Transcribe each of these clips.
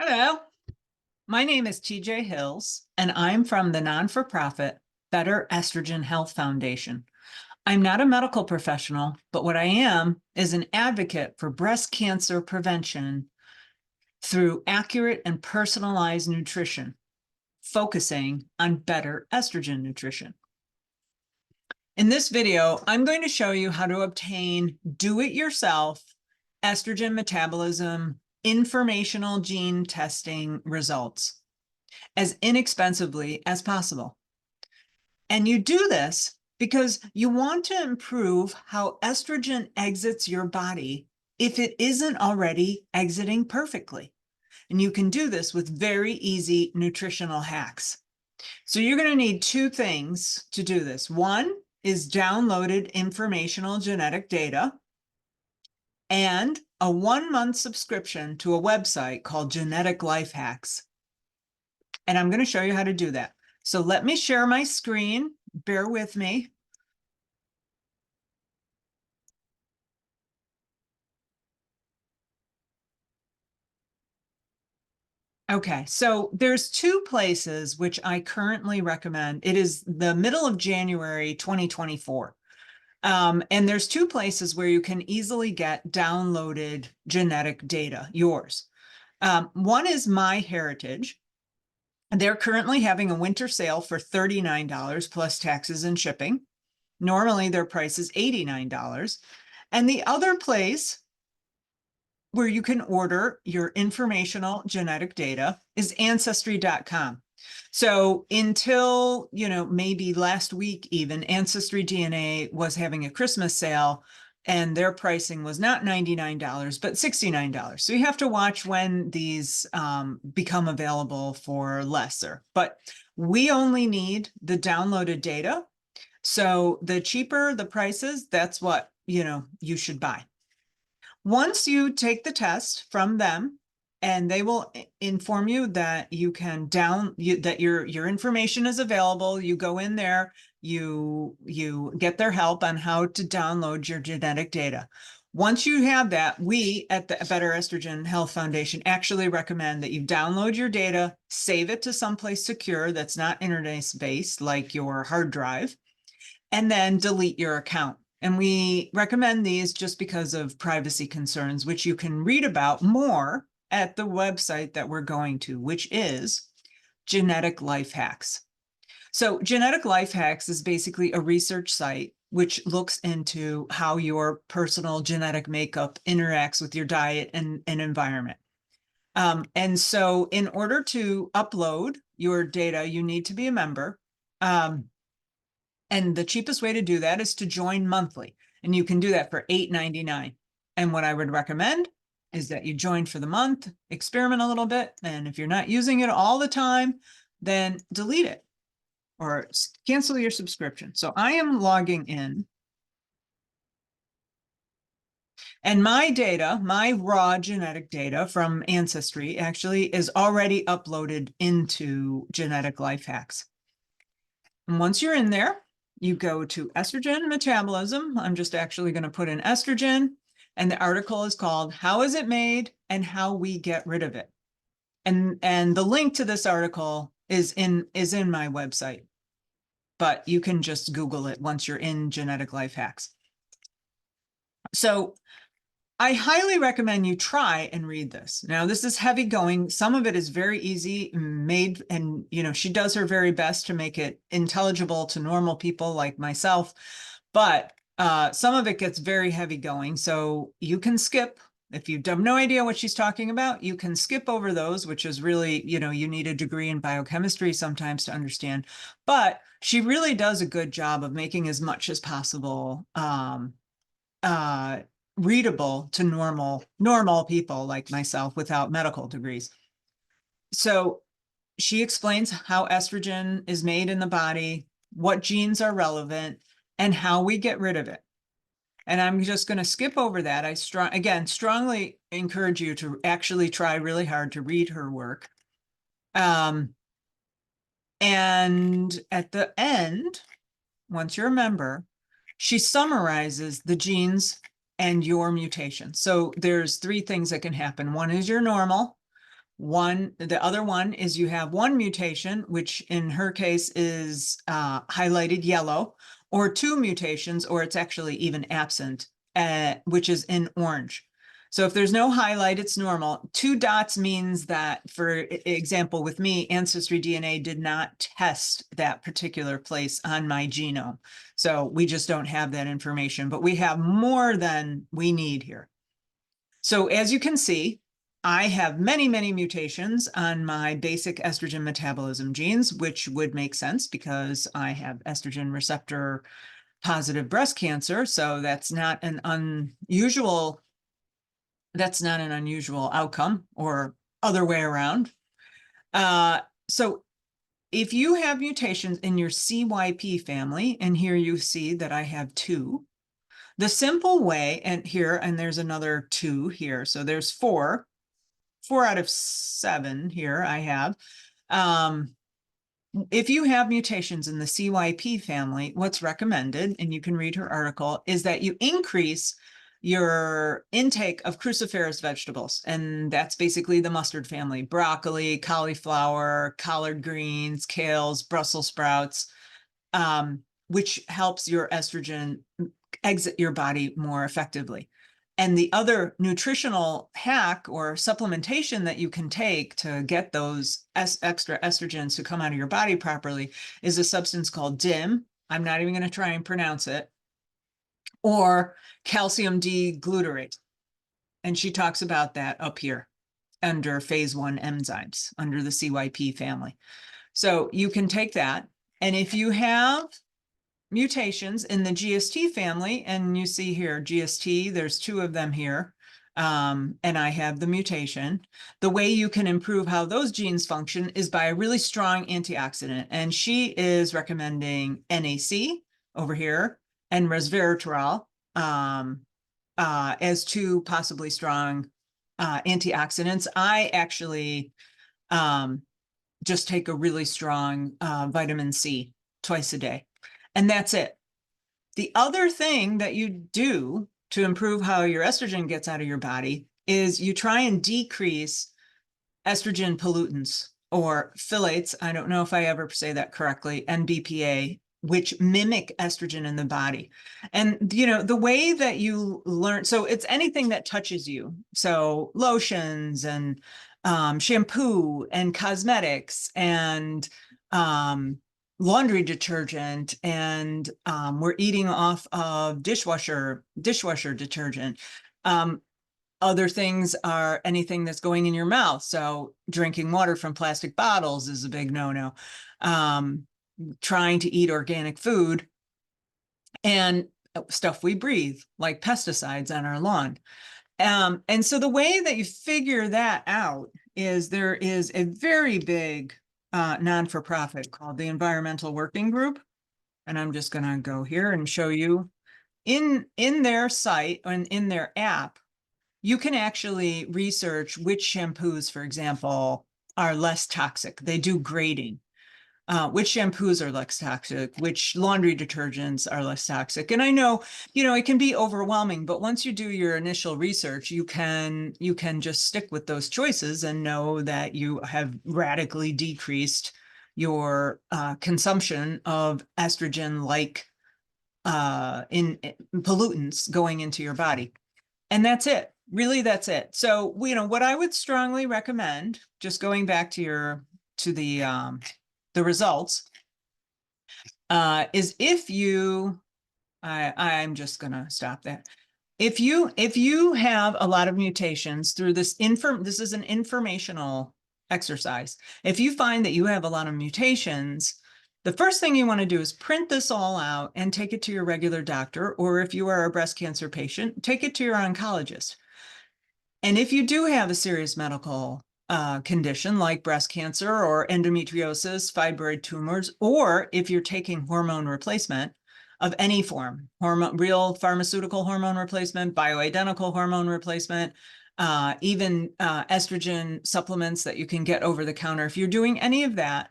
Hello, my name is TJ Hills, and I'm from the non-for-profit Better Estrogen Health Foundation. I'm not a medical professional, but what I am is an advocate for breast cancer prevention through accurate and personalized nutrition, focusing on better estrogen nutrition. In this video, I'm going to show you how to obtain do-it-yourself estrogen metabolism informational gene testing results as inexpensively as possible. And you do this because you want to improve how estrogen exits your body if it isn't already exiting perfectly. And you can do this with very easy nutritional hacks. So you're going to need two things to do this. One is downloaded informational genetic data and a 1-month subscription to a website called Genetic Life Hacks. And I'm going to show you how to do that. So let me share my screen. Bear with me. Okay, so there's two places which I currently recommend. It is the middle of January 2024. And there's two places where you can easily get downloaded genetic data, yours. One is MyHeritage. They're currently having a winter sale for $39 plus taxes and shipping. Normally their price is $89. And the other place where you can order your informational genetic data is ancestry.com. So until, maybe last week, even Ancestry DNA was having a Christmas sale and their pricing was not $99, but $69. So you have to watch when these become available for lesser. But we only need the downloaded data. So the cheaper the prices, that's what, you should buy. Once you take the test from them, and they will inform you that you can that your information is available. You go in there, you get their help on how to download your genetic data. Once you have that, we at the Better Estrogen Health Foundation actually recommend that you download your data, save it to someplace secure that's not internet-based, like your hard drive, and then delete your account. And we recommend these just because of privacy concerns, which you can read about more at the website that we're going to, which is Genetic Life Hacks. So Genetic Life Hacks is basically a research site which looks into how your personal genetic makeup interacts with your diet and environment. And so in order to upload your data, you need to be a member. And the cheapest way to do that is to join monthly. And you can do that for $8.99. And what I would recommend is that you join for the month, experiment a little bit. And if you're not using it all the time, then delete it or cancel your subscription. So I am logging in. And my data, my raw genetic data from Ancestry actually is already uploaded into Genetic Life Hacks. And once you're in there, you go to estrogen metabolism. I'm just actually going to put in estrogen, and the article is called How Is It Made and How We Get Rid of It. And the link to this article is in my website, but you can just Google it once you're in Genetic Life Hacks. So I highly recommend you try and read this. Now, this is heavy going. Some of it is very easy made, and she does her very best to make it intelligible to normal people like myself. But some of it gets very heavy going. So you can skip. If you have no idea what she's talking about, you can skip over those, which is really, you need a degree in biochemistry sometimes to understand. But she really does a good job of making as much as possible readable to normal people like myself without medical degrees. So she explains how estrogen is made in the body, what genes are relevant, and how we get rid of it. And I'm just going to skip over that. I strongly encourage you to actually try really hard to read her work. And at the end, once you're a member, she summarizes the genes and your mutation. So there's 3 things that can happen. One is you're normal. The other one is you have one mutation, which in her case is highlighted yellow, or two mutations, or it's actually even absent, which is in orange. So if there's no highlight, it's normal. Two dots means that, for example, with me, Ancestry DNA did not test that particular place on my genome. So we just don't have that information, but we have more than we need here. So as you can see, I have many, many mutations on my basic estrogen metabolism genes, which would make sense because I have estrogen receptor positive breast cancer. So that's not an unusual outcome, or other way around. So if you have mutations in your CYP family, and here you see that I have two, the simple way, and there's another two here, so there's four out of 7 here I have. If you have mutations in the CYP family, what's recommended, and you can read her article, is that you increase your intake of cruciferous vegetables. And that's basically the mustard family: broccoli, cauliflower, collard greens, kales, Brussels sprouts, which helps your estrogen exit your body more effectively. And the other nutritional hack or supplementation that you can take to get those extra estrogens to come out of your body properly is a substance called DIM. I'm not even going to try and pronounce it. Or calcium D-glutarate. And she talks about that up here under phase 1 enzymes, under the CYP family. So you can take that. And if you have mutations in the GST family, and you see here GST, there's 2 of them here, and I have the mutation. The way you can improve how those genes function is by a really strong antioxidant, and she is recommending NAC over here and resveratrol as 2 possibly strong antioxidants. I actually just take a really strong vitamin C twice a day. And that's it. The other thing that you do to improve how your estrogen gets out of your body is you try and decrease estrogen pollutants, or phthalates. I don't know if I ever say that correctly, and BPA, which mimic estrogen in the body. And, the way that you learn, so it's anything that touches you. So lotions and shampoo and cosmetics and laundry detergent, and we're eating off of dishwasher detergent. Other things are anything that's going in your mouth. So drinking water from plastic bottles is a big no-no. Trying to eat organic food, and stuff we breathe, like pesticides on our lawn. And so the way that you figure that out is there is a very big non-for-profit called the Environmental Working Group. And I'm just going to go here and show you in their site and in their app, you can actually research which shampoos, for example, are less toxic. They do grading. Which shampoos are less toxic, which laundry detergents are less toxic. And I know, it can be overwhelming, but once you do your initial research, you can just stick with those choices and know that you have radically decreased your consumption of estrogen-like in pollutants going into your body. And that's it. Really, that's it. So, what I would strongly recommend, just going back to the results, is if you, I'm just going to stop that. If you have a lot of mutations through this is an informational exercise. If you find that you have a lot of mutations, the first thing you want to do is print this all out and take it to your regular doctor, or if you are a breast cancer patient, take it to your oncologist. And if you do have a serious medical condition like breast cancer or endometriosis, fibroid tumors, or if you're taking hormone replacement of any form, real pharmaceutical hormone replacement, bioidentical hormone replacement, even estrogen supplements that you can get over the counter. If you're doing any of that,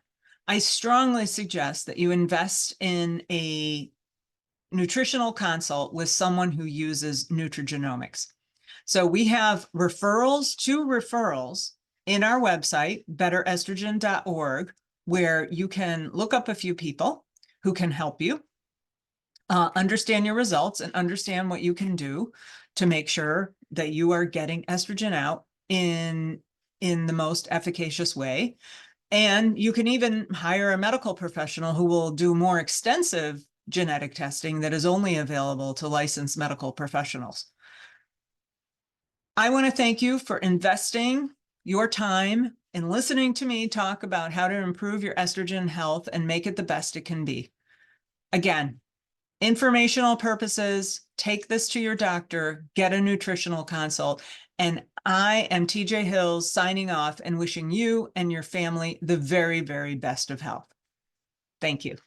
I strongly suggest that you invest in a nutritional consult with someone who uses nutrigenomics. So we have 2 referrals in our website, betterestrogen.org, where you can look up a few people who can help you understand your results and understand what you can do to make sure that you are getting estrogen out in the most efficacious way. And you can even hire a medical professional who will do more extensive genetic testing that is only available to licensed medical professionals. I want to thank you for investing your time in listening to me talk about how to improve your estrogen health and make it the best it can be. Again, informational purposes, take this to your doctor, get a nutritional consult. And I am TJ Hills signing off and wishing you and your family the very, very best of health. Thank you.